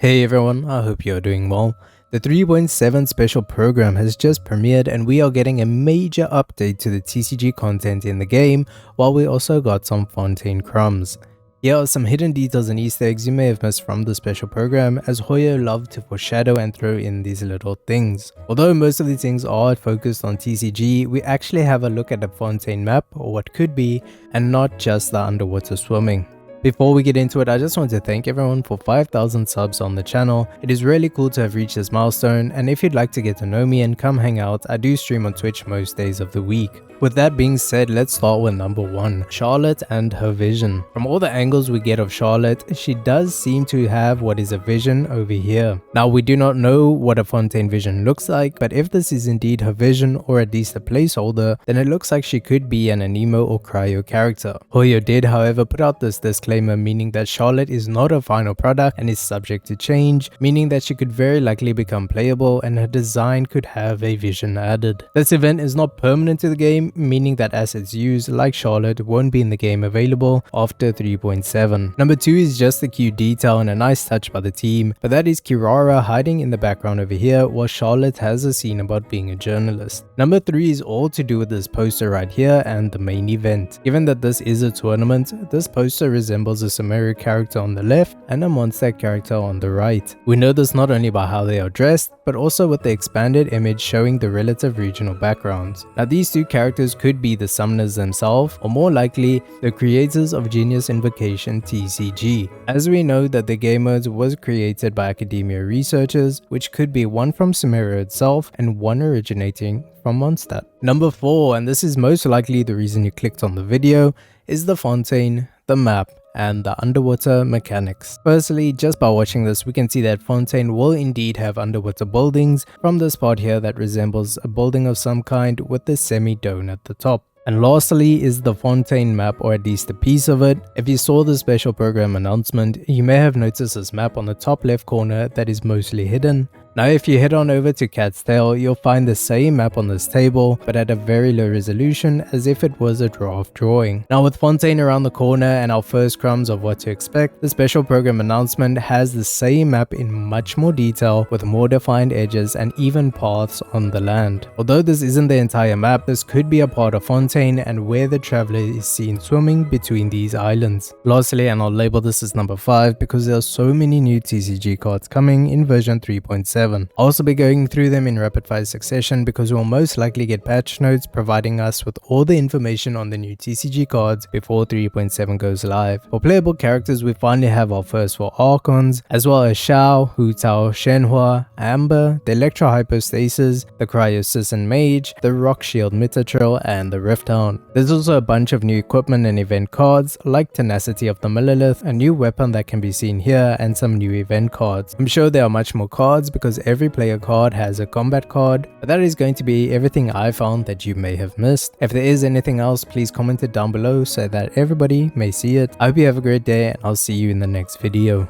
Hey everyone, I hope you are doing well. The 3.7 special program has just premiered and we are getting a major update to the TCG content in the game, while we also got some Fontaine crumbs. Here are some hidden details and Easter eggs you may have missed from the special program, as Hoyo loved to foreshadow and throw in these little things. Although most of these things are focused on TCG, we actually have a look at the Fontaine Map, or what could be, and not just the underwater swimming. Before we get into it, I just want to thank everyone for 5,000 subs on the channel. It is really cool to have reached this milestone, and if you'd like to get to know me and come hang out, I do stream on Twitch most days of the week. With that being said, let's start with number 1, Charlotte and her vision. From all the angles we get of Charlotte, she does seem to have what is a vision over here. Now, we do not know what a Fontaine vision looks like, but if this is indeed her vision, or at least a placeholder, then it looks like she could be an anemo or cryo character. Hoyo did, however, put out this disclaimer, meaning that Charlotte is not a final product and is subject to change, meaning that she could very likely become playable and her design could have a vision added. This event is not permanent to the game, meaning that assets used like Charlotte won't be in the game available after 3.7. Number 2 is just a cute detail and a nice touch by the team, but that is Kirara hiding in the background over here while Charlotte has a scene about being a journalist. Number 3 is all to do with this poster right here and the main event. Given that this is a tournament, this poster resembles a Sumeru character on the left and a Mondstadt character on the right. We know this not only by how they are dressed, but also with the expanded image showing the relative regional backgrounds. Now, these two characters could be the summoners themselves, or more likely the creators of Genius Invocation TCG, as we know that the game mode was created by academia researchers, which could be one from Sumeru itself and one originating from Mondstadt. Number 4, and this is most likely the reason you clicked on the video, is the Fontaine, the map, and the underwater mechanics. Firstly, just by watching this, we can see that Fontaine will indeed have underwater buildings from this part here that resembles a building of some kind with the semi-dome at the top. And lastly is the Fontaine map, or at least a piece of it. If you saw the special program announcement, you may have noticed this map on the top left corner that is mostly hidden. Now, if you head on over to Cat's Tail, you'll find the same map on this table, but at a very low resolution, as if it was a draft drawing. Now, with Fontaine around the corner and our first crumbs of what to expect, the special program announcement has the same map in much more detail, with more defined edges and even paths on the land. Although this isn't the entire map, this could be a part of Fontaine and where the traveler is seen swimming between these islands. Lastly, and I'll label this as number 5 because there are so many new TCG cards coming in version 3.7. I'll also be going through them in rapid fire succession because we'll most likely get patch notes providing us with all the information on the new TCG cards before 3.7 goes live. For playable characters, we finally have our first 4 Archons, as well as Xiao, Hu Tao, Shenhua, Amber, the Electro Hypostasis, the Cryosisson Mage, the Rock Shield Mitatril, and the Rift Hound. There's also a bunch of new equipment and event cards like Tenacity of the Millilith, a new weapon that can be seen here, and some new event cards. I'm sure there are much more cards because every player card has a combat card, but that is going to be everything I found that you may have missed. If there is anything else, please comment it down below so that everybody may see it. I hope you have a great day and I'll see you in the next video.